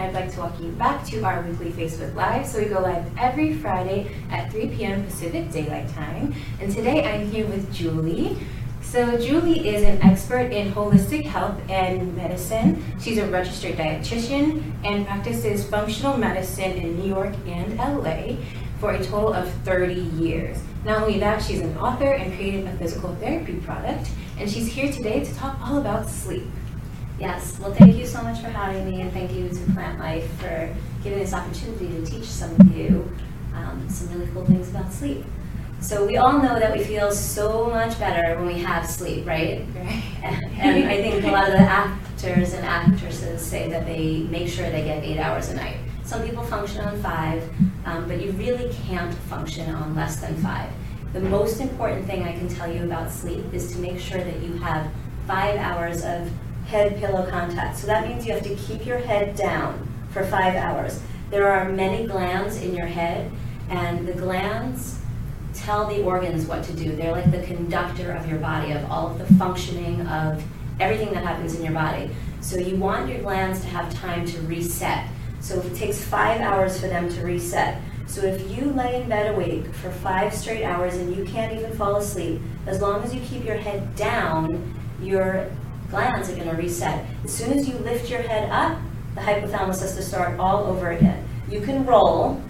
I'd like to welcome you back to our weekly Facebook Live. So we go live every Friday at 3 p.m. Pacific Daylight Time. And today I'm here with Julie. So Julie is an expert in holistic health and medicine. She's a registered dietitian and practices functional medicine in New York and LA for a total of 30 years. Not only that, she's an author and created a physical therapy product, and she's here today to talk all about sleep. Yes, well, thank you so much for having me, and thank you to Plantlife for giving this opportunity to teach some of you some really cool things about sleep. So we all know that we feel so much better when we have sleep, right? Right. And I think a lot of the actors and actresses say that they make sure they get 8 hours a night. Some people function on 5, but you really can't function on less than 5. The most important thing I can tell you about sleep is to make sure that you have 5 hours of head pillow contact. So that means you have to keep your head down for 5 hours. There are many glands in your head, and the glands tell the organs what to do. They're like the conductor of your body, of all of the functioning of everything that happens in your body. So you want your glands to have time to reset. So it takes 5 hours for them to reset. So if you lay in bed awake for 5 straight hours and you can't even fall asleep, as long as you keep your head down, your glands are going to reset. As soon as you lift your head up, the hypothalamus has to start all over again. You can roll,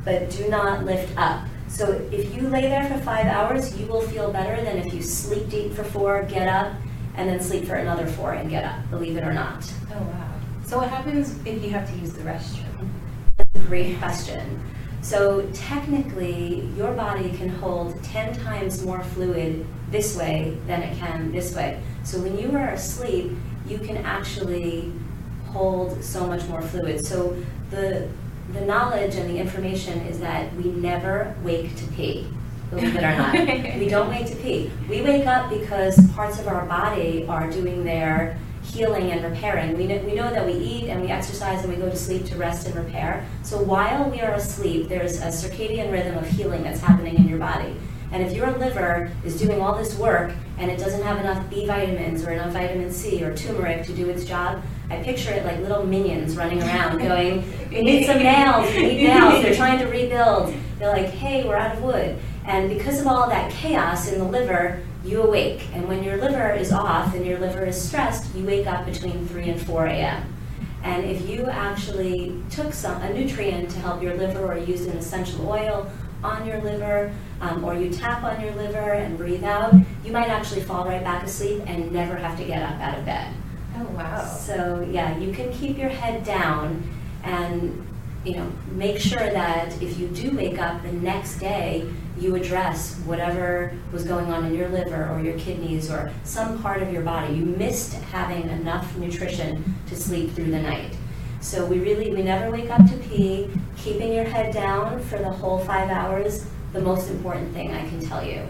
but do not lift up. So if you lay there for 5 hours, you will feel better than if you sleep deep for 4, get up, and then sleep for another 4 and get up, believe it or not. Oh, wow. So what happens if you have to use the restroom? That's a great question. So technically, your body can hold 10 times more fluid this way than it can this way. So when you are asleep, you can actually hold so much more fluid. So the knowledge and the information is that we never wake to pee, believe it or not. We don't wake to pee. We wake up because parts of our body are doing their healing and repairing. We know that we eat and we exercise and we go to sleep to rest and repair. So while we are asleep, there's a circadian rhythm of healing that's happening in your body. And if your liver is doing all this work and it doesn't have enough B vitamins or enough vitamin C or turmeric to do its job, I picture it like little minions running around going, we need some nails, we need nails. They're trying to rebuild. They're like, hey, we're out of wood. And because of all that chaos in the liver, you awake. And when your liver is off and your liver is stressed, you wake up between 3 and 4 a.m. And if you actually took a nutrient to help your liver or used an essential oil on your liver, or you tap on your liver and breathe out, you might actually fall right back asleep and never have to get up out of bed. Oh, wow. So yeah, you can keep your head down and make sure that if you do wake up the next day, you address whatever was going on in your liver or your kidneys or some part of your body. You missed having enough nutrition to sleep through the night. So we never wake up to pee. Keeping your head down for the whole 5 hours, the most important thing I can tell you.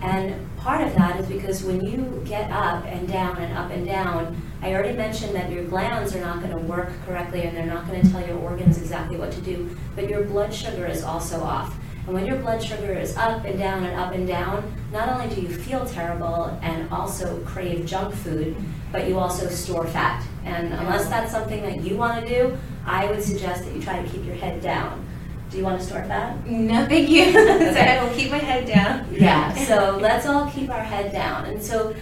And part of that is because when you get up and down, I already mentioned that your glands are not going to work correctly and they're not going to tell your organs exactly what to do, but your blood sugar is also off. And when your blood sugar is up and down, not only do you feel terrible and also crave junk food, but you also store fat. And unless that's something that you want to do, I would suggest that you try to keep your head down. Do you want to store fat? No, thank you. Okay. So I will keep my head down. Yeah, so let's all keep our head down. And so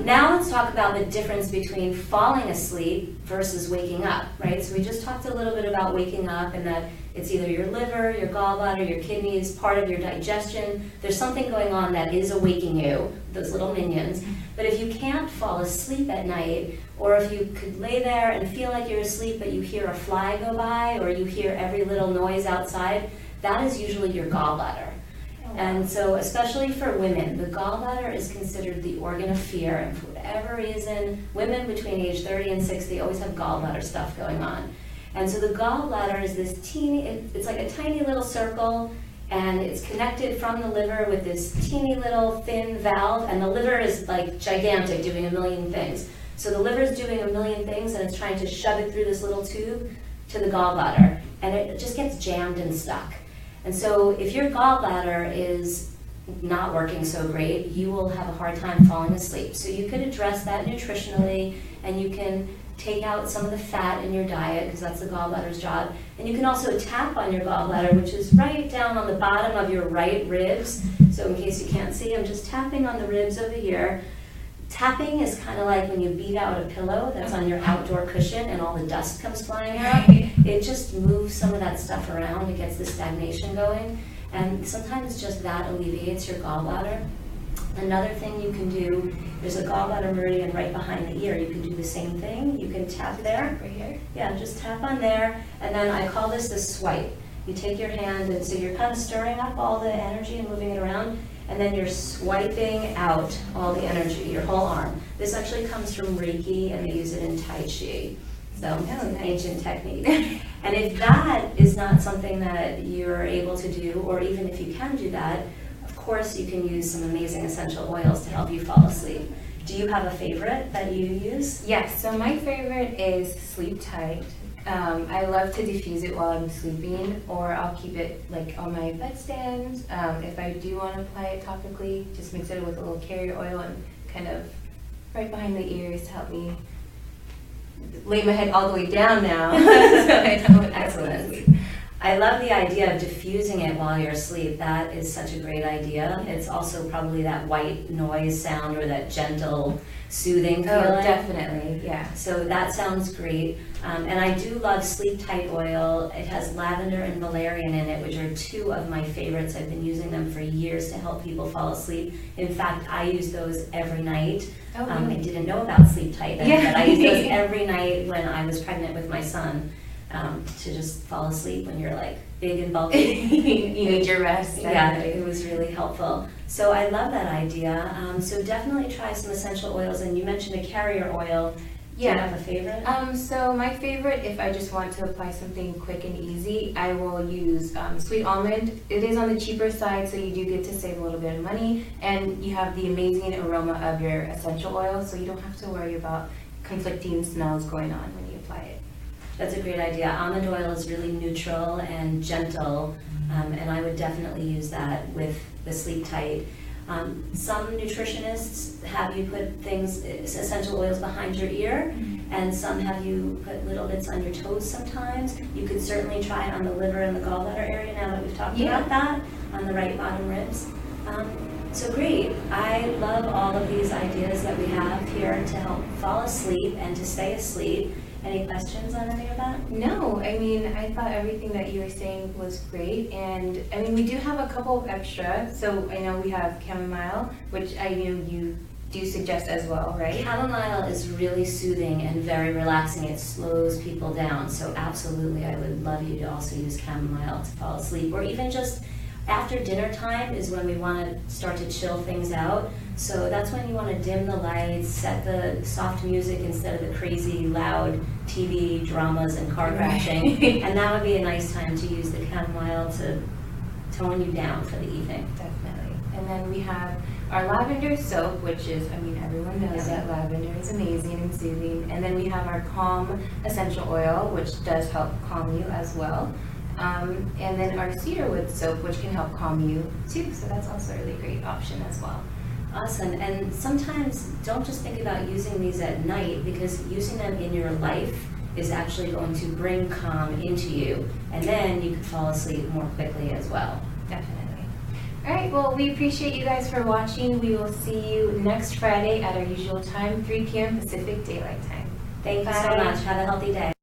now let's talk about the difference between falling asleep versus waking up, right? So we just talked a little bit about waking up and that it's either your liver, your gallbladder, your kidneys, part of your digestion. There's something going on that is awaking you, those little minions. But if you can't fall asleep at night, or if you could lay there and feel like you're asleep but you hear a fly go by or you hear every little noise outside, that is usually your gallbladder. And so especially for women, the gallbladder is considered the organ of fear, and for whatever reason, women between age 30 and 60 always have gallbladder stuff going on. And so the gallbladder is this it's like a tiny little circle, and it's connected from the liver with this teeny little thin valve, and the liver is like gigantic, doing a million things. So the liver is doing a million things, and it's trying to shove it through this little tube to the gallbladder, and it just gets jammed and stuck. And so if your gallbladder is not working so great, you will have a hard time falling asleep. So you could address that nutritionally, and you can take out some of the fat in your diet, because that's the gallbladder's job. And you can also tap on your gallbladder, which is right down on the bottom of your right ribs. So in case you can't see, I'm just tapping on the ribs over here. Tapping is kind of like when you beat out a pillow that's on your outdoor cushion and all the dust comes flying out. It just moves some of that stuff around. It gets the stagnation going. And sometimes just that alleviates your gallbladder. Another thing you can do, there's a gallbladder meridian right behind the ear. You can do the same thing. You can tap there. Right here? Yeah, just tap on there. And then I call this the swipe. You take your hand, and so you're kind of stirring up all the energy and moving it around. And then you're swiping out all the energy, your whole arm. This actually comes from Reiki, and they use it in Tai Chi. So it's an ancient technique. And if that is not something that you're able to do, or even if you can do that, of course you can use some amazing essential oils to help you fall asleep. Do you have a favorite that you use? Yes, so my favorite is Sleep Tight. I love to diffuse it while I'm sleeping, or I'll keep it like on my bedstand. If I do want to apply it topically, just mix it with a little carrier oil and kind of right behind the ears to help me lay my head all the way down now. So I don't Excellent. I love the idea of diffusing it while you're asleep. That is such a great idea. It's also probably that white noise sound or that gentle, soothing feeling. Oh, definitely, yeah. So that sounds great. And I do love Sleep Tight oil. It has lavender and valerian in it, which are two of my favorites. I've been using them for years to help people fall asleep. In fact, I use those every night. Oh, really? I didn't know about Sleep Tight then, Yeah. but I used those every night when I was pregnant with my son. To just fall asleep when you're like big and bulky. You need your rest. Yeah, it was really helpful. So I love that idea. So definitely try some essential oils. And you mentioned a carrier oil. Do you have a favorite? So my favorite, if I just want to apply something quick and easy, I will use sweet almond. It is on the cheaper side, so you do get to save a little bit of money, and you have the amazing aroma of your essential oil, so you don't have to worry about conflicting smells going on when you apply it. That's a great idea. Almond oil is really neutral and gentle, and I would definitely use that with the Sleep Tight. Some nutritionists have you put things, essential oils behind your ear, and some have you put little bits on your toes sometimes. You could certainly try it on the liver and the gallbladder area now that we've talked about that, on the right bottom ribs. So great. I love all of these ideas that we have here to help fall asleep and to stay asleep. Any questions on any of that? No, I mean, I thought everything that you were saying was great, and I mean, we do have a couple of extra. So I know we have chamomile, which I know you do suggest as well, right? Chamomile is really soothing and very relaxing. It slows people down. So absolutely, I would love you to also use chamomile to fall asleep, or even just after dinner time is when we want to start to chill things out. So that's when you want to dim the lights, set the soft music instead of the crazy loud TV dramas and car crashing. And that would be a nice time to use the chamomile to tone you down for the evening. Definitely. And then we have our lavender soap, which is, I mean, everyone knows that lavender is amazing and soothing. And then we have our calm essential oil, which does help calm you as well. And then our cedarwood soap, which can help calm you too. So that's also a really great option as well. Awesome. And sometimes don't just think about using these at night, because using them in your life is actually going to bring calm into you. And then you can fall asleep more quickly as well. Definitely. All right, well, we appreciate you guys for watching. We will see you next Friday at our usual time, 3 p.m. Pacific Daylight Time. Thank you so much. Have a healthy day.